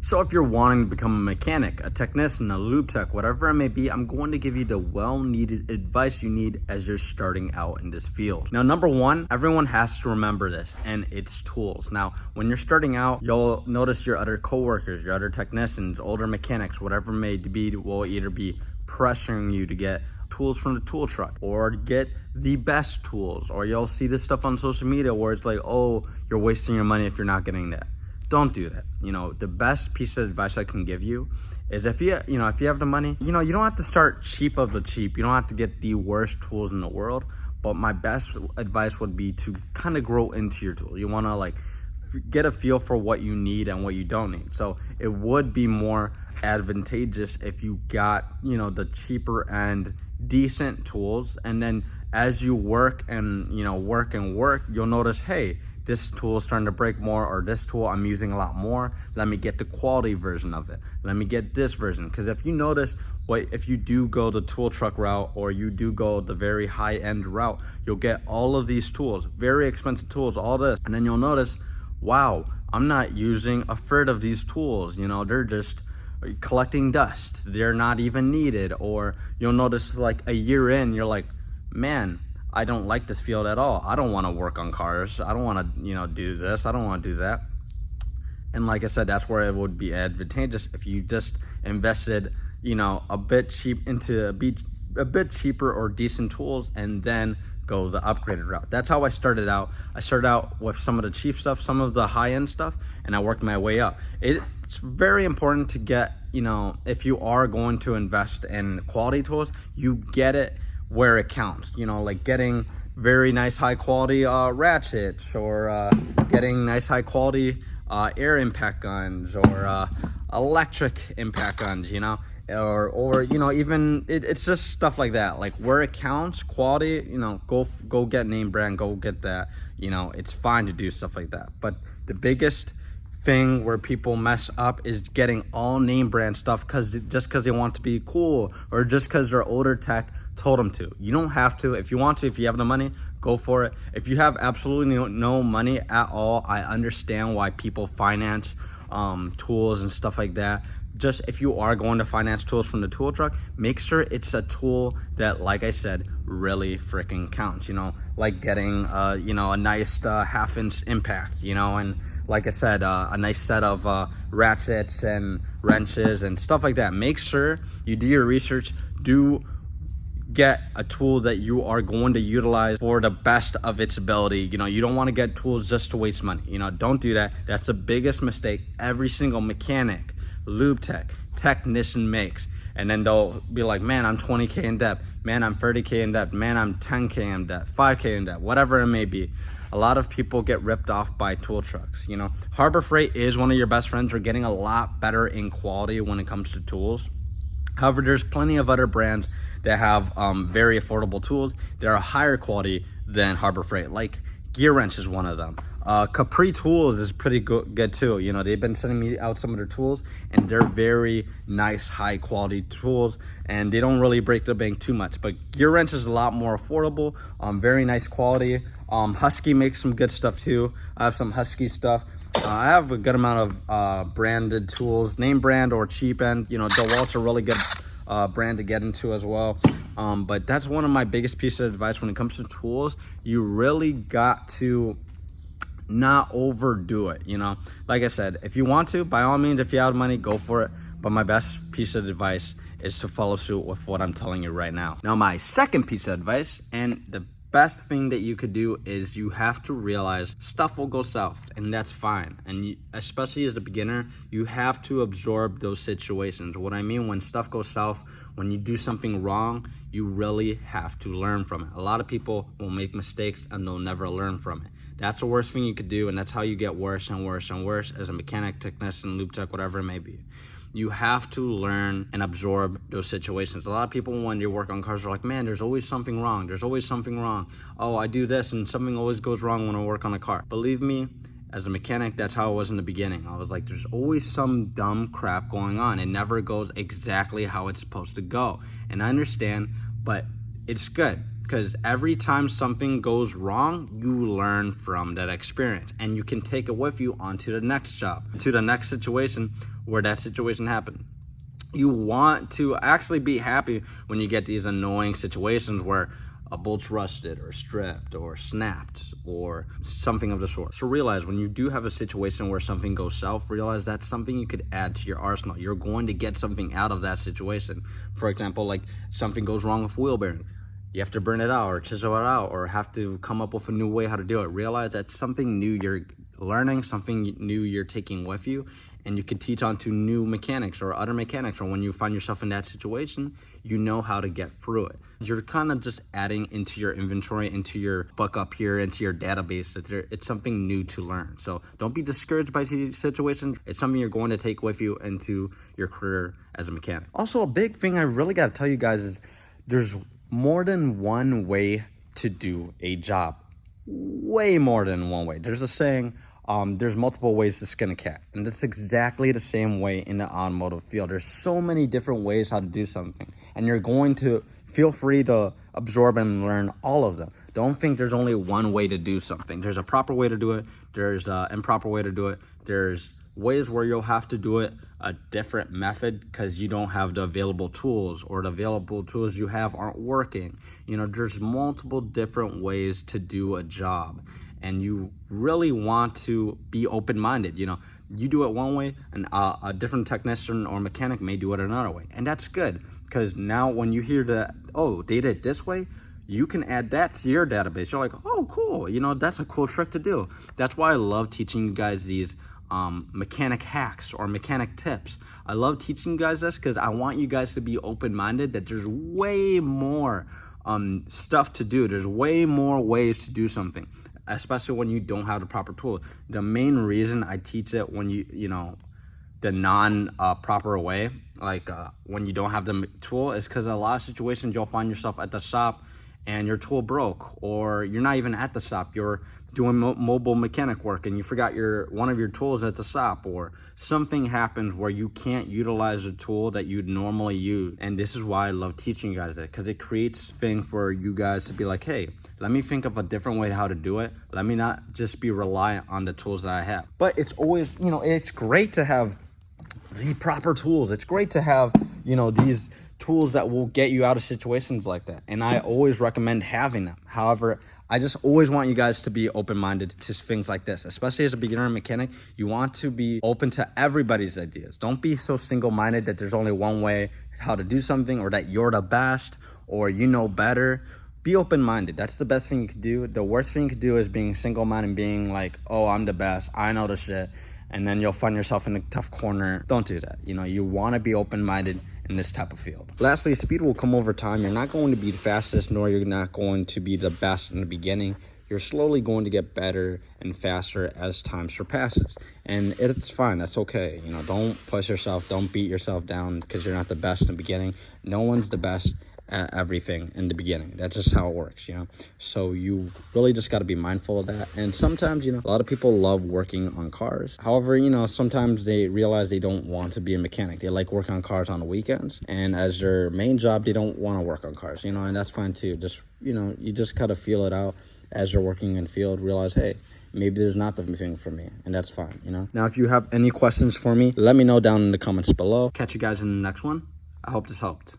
So if you're wanting to become a mechanic, a technician, a lube tech, whatever it may be, I'm going to give you the well-needed advice you need as you're starting out in this field. Now, number one, everyone has to remember this, and it's tools. Now, when you're starting out, you'll notice your other coworkers, your other technicians, older mechanics, whatever it may be, will either be pressuring you to get tools from the tool truck or get the best tools, or you'll see this stuff on social media where it's like, oh, you're wasting your money if you're not getting that. Don't do that. The best piece of advice I can give you is if you have the money, you don't have to start cheap of the cheap. You don't have to get the worst tools in the world. But my best advice would be to kind of grow into your tool. You want to get a feel for what you need and what you don't need. So it would be more advantageous if you got, the cheaper and decent tools. And then as you work and, work, you'll notice, hey, this tool is starting to break more, or this tool I'm using a lot more. Let me get the quality version of it. Let me get this version. Because if you notice, if you do go the tool truck route, or you do go the very high end route, you'll get all of these tools, very expensive tools, all this. And then you'll notice, wow, I'm not using a third of these tools. They're just collecting dust. They're not even needed. Or you'll notice like a year in, you're like, man, I don't like this field at all. I don't want to work on cars. I don't want to, do this. I don't want to do that. And like I said, that's where it would be advantageous if you just invested, a bit cheaper or decent tools, and then go the upgraded route. That's how I started out. I started out with some of the cheap stuff, some of the high-end stuff, and I worked my way up. It's very important to get, if you are going to invest in quality tools, you get it where it counts, like getting very nice high quality ratchets, or getting nice high quality air impact guns, or electric impact guns, or even it's just stuff like that, like where it counts, quality, go get name brand, go get that. It's fine to do stuff like that. But the biggest thing where people mess up is getting all name brand stuff just because they want to be cool, or just because their older tech told them to. You don't have to. If you want to, if you have the money, go for it. If you have absolutely no money at all, I understand why people finance tools and stuff like that. Just if you are going to finance tools from the tool truck, make sure it's a tool that, like I said, really freaking counts. Like getting a nice half-inch impact, and like I said, a nice set of ratchets and wrenches and stuff like that. Make sure you do your research. Get a tool that you are going to utilize for the best of its ability. You don't want to get tools just to waste money. Don't do that. That's the biggest mistake every single mechanic, lube tech, technician makes. And then they'll be like, man, I'm 20K in debt. Man, I'm 30K in debt. Man, I'm 10K in debt, 5K in debt, whatever it may be. A lot of people get ripped off by tool trucks. Harbor Freight is one of your best friends. We're getting a lot better in quality when it comes to tools. However, there's plenty of other brands that have very affordable tools that are higher quality than Harbor Freight. Like Gear Wrench is one of them. Capri Tools is pretty good too. They've been sending me out some of their tools, and they're very nice, high quality tools, and they don't really break the bank too much. But Gear Wrench is a lot more affordable, very nice quality. Husky makes some good stuff too. I have some Husky stuff. I have a good amount of branded tools, name brand or cheap end. DeWalt's a really good brand to get into as well. But that's one of my biggest pieces of advice when it comes to tools. You really got to not overdo it. Like I said, if you want to, by all means, if you have money, go for it. But my best piece of advice is to follow suit with what I'm telling you right now. Now, my second piece of advice, and the best thing that you could do, is you have to realize stuff will go south, and that's fine. And especially as a beginner, you have to absorb those situations. What I mean, when stuff goes south, when you do something wrong, you really have to learn from it. A lot of people will make mistakes and they'll never learn from it. That's the worst thing you could do, and that's how you get worse and worse and worse as a mechanic, technician, lube tech, whatever it may be. You have to learn and absorb those situations. A lot of people, when you work on cars, are like, man, there's always something wrong. There's always something wrong. Oh, I do this and something always goes wrong when I work on a car. Believe me, as a mechanic, that's how it was in the beginning. I was like, there's always some dumb crap going on. It never goes exactly how it's supposed to go. And I understand, but it's good, because every time something goes wrong, you learn from that experience, and you can take it with you onto the next job, to the next situation, where that situation happened. You want to actually be happy when you get these annoying situations where a bolt's rusted or stripped or snapped or something of the sort. So realize when you do have a situation where something goes south, realize that's something you could add to your arsenal. You're going to get something out of that situation. For example, like something goes wrong with wheel bearing. You have to burn it out or chisel it out or have to come up with a new way how to do it. Realize that's something new you're learning, something new you're taking with you, and you can teach on to new mechanics or other mechanics, or when you find yourself in that situation, you know how to get through it. You're kind of just adding into your inventory, into your book up here, into your database. It's something new to learn. So don't be discouraged by these situations. It's something you're going to take with you into your career as a mechanic. Also, a big thing I really got to tell you guys is there's more than one way to do a job. Way more than one way. There's a saying, there's multiple ways to skin a cat, and that's exactly the same way in the automotive field. There's so many different ways how to do something, and you're going to feel free to absorb and learn all of them. Don't think there's only one way to do something. There's a proper way to do it. There's an improper way to do it. There's ways where you'll have to do it a different method because you don't have the available tools, or the available tools you have aren't working. You know, there's multiple different ways to do a job, and you really want to be open-minded. You know, you do it one way, and a different technician or mechanic may do it another way, and that's good, because now when you hear that, oh, they did it this way, you can add that to your database. You're like, oh, cool, you know, that's a cool trick to do. That's why I love teaching you guys these mechanic hacks or mechanic tips. I love teaching you guys this because I want you guys to be open-minded, that there's way more stuff to do. There's way more ways to do something, especially when you don't have the proper tool. The main reason I teach it when you know, the non-proper way, like when you don't have the tool, is because a lot of situations you'll find yourself at the shop and your tool broke, or you're not even at the shop, you're doing mobile mechanic work and you forgot one of your tools at the shop, or something happens where you can't utilize a tool that you'd normally use. And this is why I love teaching you guys that, because it creates thing for you guys to be like, hey, let me think of a different way how to do it. Let me not just be reliant on the tools that I have. But it's always, you know, it's great to have the proper tools. It's great to have, you know, these tools that will get you out of situations like that, and I always recommend having them. However, I just always want you guys to be open-minded to things like this, especially as a beginner mechanic. You want to be open to everybody's ideas. Don't be so single-minded that there's only one way how to do something, or that you're the best, or you know better. Be open-minded. That's the best thing you could do. The worst thing you could do is being single-minded and being like, oh, I'm the best, I know the shit, and then you'll find yourself in a tough corner. Don't do that. You know, you want to be open-minded in this type of field. Lastly, speed will come over time. You're not going to be the fastest, nor you're not going to be the best in the beginning. You're slowly going to get better and faster as time surpasses, and it's fine. That's okay. You know, don't push yourself, don't beat yourself down because you're not the best in the beginning. No one's the best at everything in the beginning. That's just how it works, you know. So you really just got to be mindful of that. And sometimes, you know, a lot of people love working on cars. However, you know, sometimes they realize they don't want to be a mechanic. They like working on cars on the weekends, and as their main job, they don't want to work on cars, you know, and that's fine too. Just, you know, you just gotta feel it out as you're working in field. Realize, hey, maybe this is not the thing for me, and that's fine, you know. Now, if you have any questions for me, let me know down in the comments below. Catch you guys in the next one. I hope this helped.